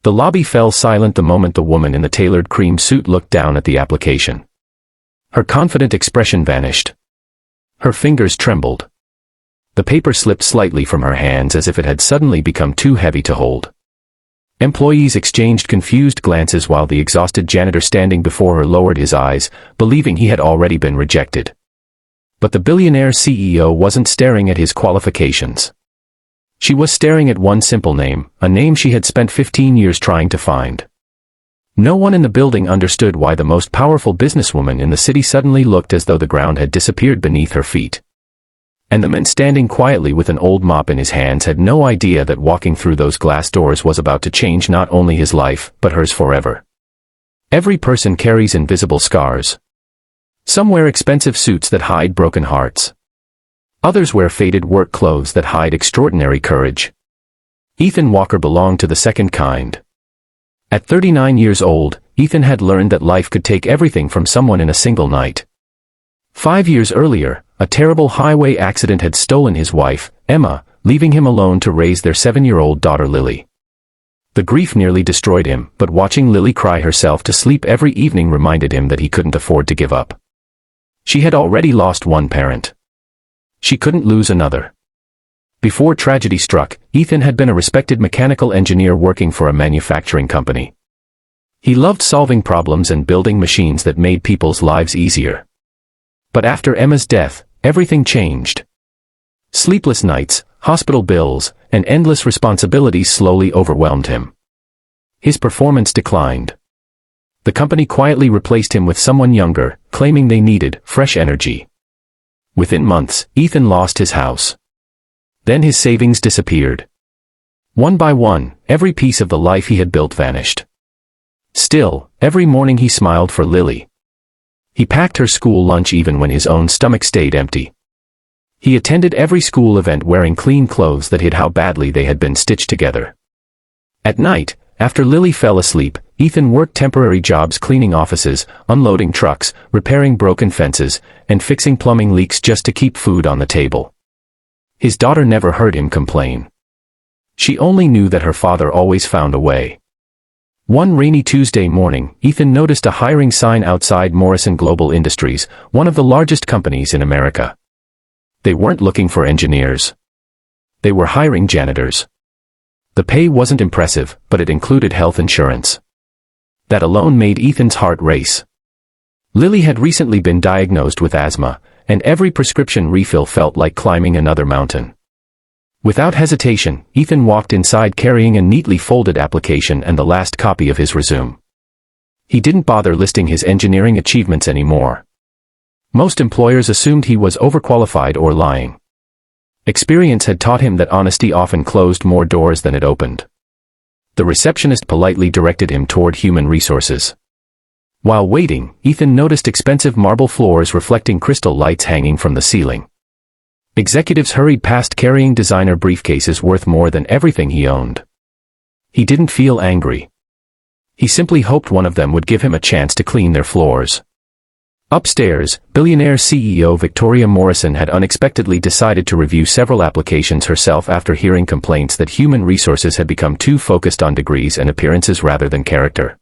The lobby fell silent the moment the woman in the tailored cream suit looked down at the application. Her confident expression vanished. Her fingers trembled. The paper slipped slightly from her hands as if it had suddenly become too heavy to hold. Employees exchanged confused glances while the exhausted janitor standing before her lowered his eyes, believing he had already been rejected. But the billionaire CEO wasn't staring at his qualifications. She was staring at one simple name, a name she had spent 15 years trying to find. No one in the building understood why the most powerful businesswoman in the city suddenly looked as though the ground had disappeared beneath her feet. And the man standing quietly with an old mop in his hands had no idea that walking through those glass doors was about to change not only his life, but hers forever. Every person carries invisible scars. Some wear expensive suits that hide broken hearts. Others wear faded work clothes that hide extraordinary courage. Ethan Walker belonged to the second kind. At 39 years old, Ethan had learned that life could take everything from someone in a single night. 5 years earlier, a terrible highway accident had stolen his wife, Emma, leaving him alone to raise their 7-year-old daughter Lily. The grief nearly destroyed him, but watching Lily cry herself to sleep every evening reminded him that he couldn't afford to give up. She had already lost one parent. She couldn't lose another. Before tragedy struck, Ethan had been a respected mechanical engineer working for a manufacturing company. He loved solving problems and building machines that made people's lives easier. But after Emma's death, everything changed. Sleepless nights, hospital bills, and endless responsibilities slowly overwhelmed him. His performance declined. The company quietly replaced him with someone younger, claiming they needed fresh energy. Within months, Ethan lost his house. Then his savings disappeared. One by one, every piece of the life he had built vanished. Still, every morning he smiled for Lily. He packed her school lunch even when his own stomach stayed empty. He attended every school event wearing clean clothes that hid how badly they had been stitched together. At night, after Lily fell asleep, Ethan worked temporary jobs cleaning offices, unloading trucks, repairing broken fences, and fixing plumbing leaks just to keep food on the table. His daughter never heard him complain. She only knew that her father always found a way. One rainy Tuesday morning, Ethan noticed a hiring sign outside Morrison Global Industries, one of the largest companies in America. They weren't looking for engineers. They were hiring janitors. The pay wasn't impressive, but it included health insurance. That alone made Ethan's heart race. Lily had recently been diagnosed with asthma, and every prescription refill felt like climbing another mountain. Without hesitation, Ethan walked inside carrying a neatly folded application and the last copy of his resume. He didn't bother listing his engineering achievements anymore. Most employers assumed he was overqualified or lying. Experience had taught him that honesty often closed more doors than it opened. The receptionist politely directed him toward human resources. While waiting, Ethan noticed expensive marble floors reflecting crystal lights hanging from the ceiling. Executives hurried past carrying designer briefcases worth more than everything he owned. He didn't feel angry. He simply hoped one of them would give him a chance to clean their floors. Upstairs, Billionaire CEO Victoria Morrison had unexpectedly decided to review several applications herself after hearing complaints that human resources had become too focused on degrees and appearances rather than character.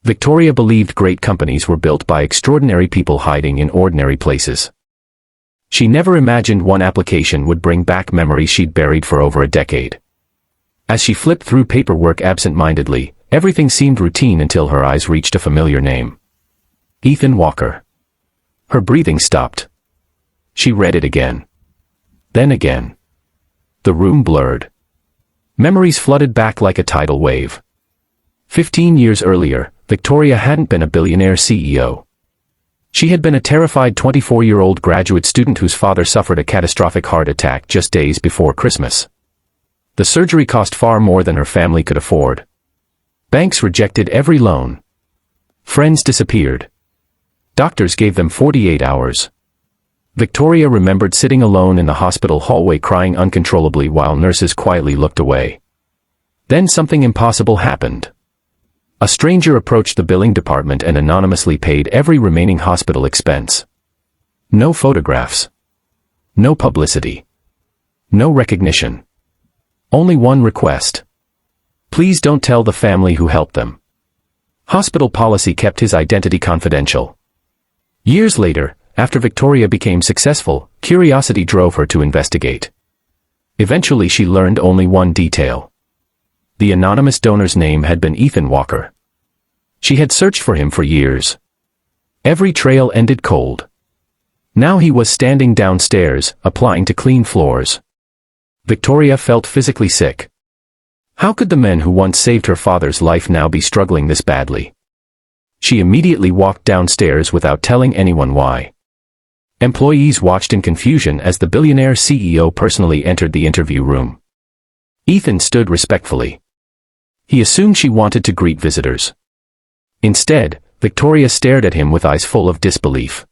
Victoria believed great companies were built by extraordinary people hiding in ordinary places. She never imagined one application would bring back memories she'd buried for over a decade. As she flipped through paperwork absent-mindedly, everything seemed routine until her eyes reached a familiar name. Ethan Walker. Her breathing stopped. She read it again. Then again. The room blurred. Memories flooded back like a tidal wave. 15 years earlier, Victoria hadn't been a billionaire CEO. She had been a terrified 24-year-old graduate student whose father suffered a catastrophic heart attack just days before Christmas. The surgery cost far more than her family could afford. Banks rejected every loan. Friends disappeared. Doctors gave them 48 hours. Victoria remembered sitting alone in the hospital hallway crying uncontrollably while nurses quietly looked away. Then something impossible happened. A stranger approached the billing department and anonymously paid every remaining hospital expense. No photographs. No publicity. No recognition. Only one request. Please don't tell the family who helped them. Hospital policy kept his identity confidential. Years later, after Victoria became successful, curiosity drove her to investigate. Eventually she learned only one detail. The anonymous donor's name had been Ethan Walker. She had searched for him for years. Every trail ended cold. Now he was standing downstairs, applying to clean floors. Victoria felt physically sick. How could the men who once saved her father's life now be struggling this badly? She immediately walked downstairs without telling anyone why. Employees watched in confusion as the Billionaire CEO personally entered the interview room. Ethan stood respectfully. He assumed she wanted to greet visitors. Instead, Victoria stared at him with eyes full of disbelief.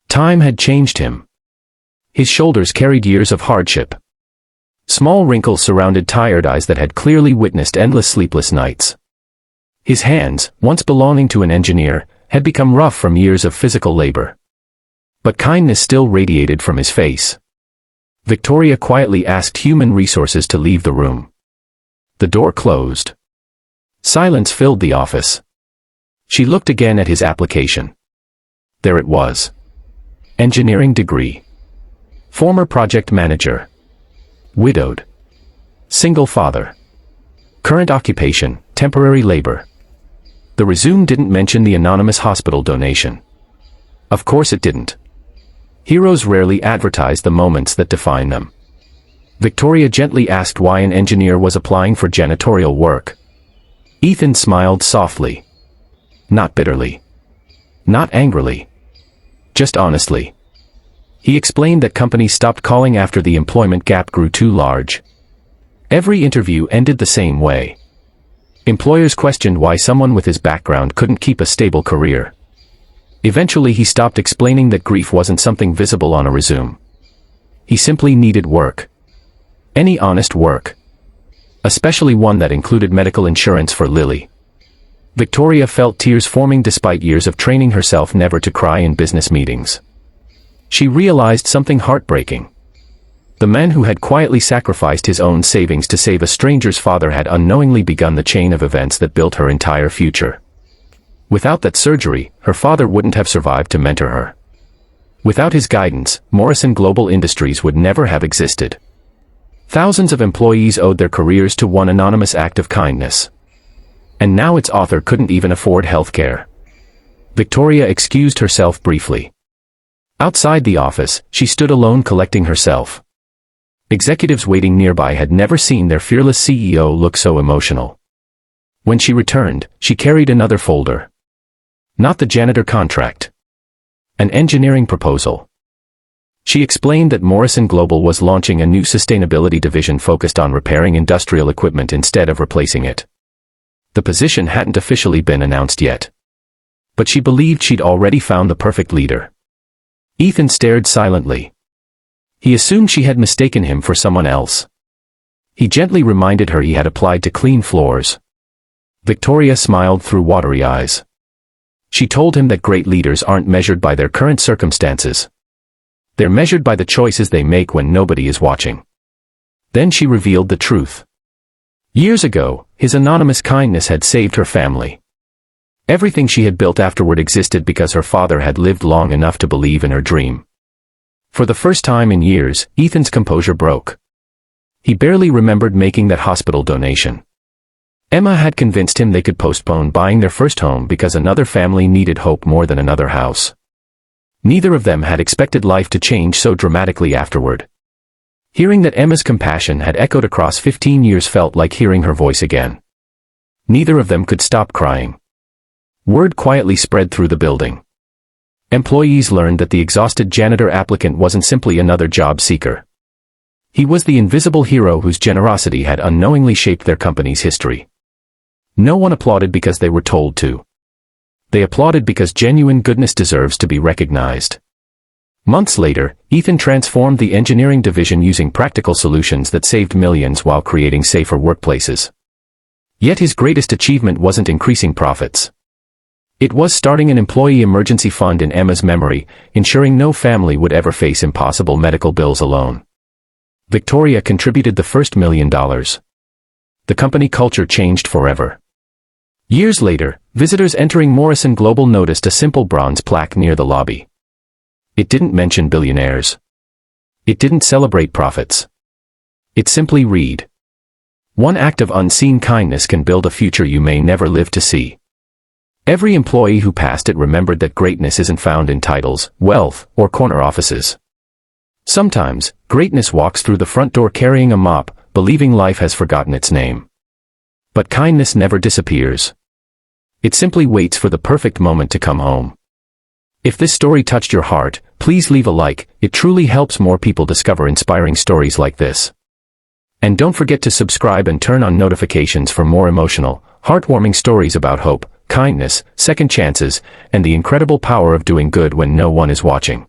Time had changed him. His shoulders carried years of hardship. Small wrinkles surrounded tired eyes that had clearly witnessed endless sleepless nights. His hands, once belonging to an engineer, had become rough from years of physical labor. But kindness still radiated from his face. Victoria quietly asked human resources to leave the room. The door closed. Silence filled the office. She looked again at his application. There it was. Engineering degree. Former project manager. Widowed. Single father. Current occupation, temporary labor. The resume didn't mention the anonymous hospital donation. Of course it didn't. Heroes rarely advertise the moments that define them. Victoria gently asked why an engineer was applying for janitorial work. Ethan smiled softly. Not bitterly. Not angrily. Just honestly. He explained that companies stopped calling after the employment gap grew too large. Every interview ended the same way. Employers questioned why someone with his background couldn't keep a stable career. Eventually he stopped explaining that grief wasn't something visible on a resume. He simply needed work. Any honest work. Especially one that included medical insurance for Lily. Victoria felt tears forming despite years of training herself never to cry in business meetings. She realized something heartbreaking. The man who had quietly sacrificed his own savings to save a stranger's father had unknowingly begun the chain of events that built her entire future. Without that surgery, her father wouldn't have survived to mentor her. Without his guidance, Morrison Global Industries would never have existed. Thousands of employees owed their careers to one anonymous act of kindness. And now its author couldn't even afford healthcare. Victoria excused herself briefly. Outside the office, she stood alone collecting herself. Executives waiting nearby had never seen their fearless CEO look so emotional. When she returned, she carried another folder. Not the janitor contract. An engineering proposal. She explained that Morrison Global was launching a new sustainability division focused on repairing industrial equipment instead of replacing it. The position hadn't officially been announced yet. But she believed she'd already found the perfect leader. Ethan stared silently. He assumed she had mistaken him for someone else. He gently reminded her he had applied to clean floors. Victoria smiled through watery eyes. She told him that great leaders aren't measured by their current circumstances. They're measured by the choices they make when nobody is watching. Then she revealed the truth. Years ago, his anonymous kindness had saved her family. Everything she had built afterward existed because her father had lived long enough to believe in her dream. For the first time in years, Ethan's composure broke. He barely remembered making that hospital donation. Emma had convinced him they could postpone buying their first home because another family needed hope more than another house. Neither of them had expected life to change so dramatically afterward. Hearing that Emma's compassion had echoed across 15 years felt like hearing her voice again. Neither of them could stop crying. Word quietly spread through the building. Employees learned that the exhausted janitor applicant wasn't simply another job seeker. He was the invisible hero whose generosity had unknowingly shaped their company's history. No one applauded because they were told to. They applauded because genuine goodness deserves to be recognized. Months later, Ethan transformed the engineering division using practical solutions that saved millions while creating safer workplaces. Yet his greatest achievement wasn't increasing profits. It was starting an employee emergency fund in Emma's memory, ensuring no family would ever face impossible medical bills alone. Victoria contributed the first $1 million. The company culture changed forever. Years later, visitors entering Morrison Global noticed a simple bronze plaque near the lobby. It didn't mention billionaires. It didn't celebrate profits. It simply read, "One act of unseen kindness can build a future you may never live to see." Every employee who passed it remembered that greatness isn't found in titles, wealth, or corner offices. Sometimes, greatness walks through the front door carrying a mop, believing life has forgotten its name. But kindness never disappears. It simply waits for the perfect moment to come home. If this story touched your heart, please leave a like. It truly helps more people discover inspiring stories like this. And don't forget to subscribe and turn on notifications for more emotional, heartwarming stories about hope, kindness, second chances, and the incredible power of doing good when no one is watching.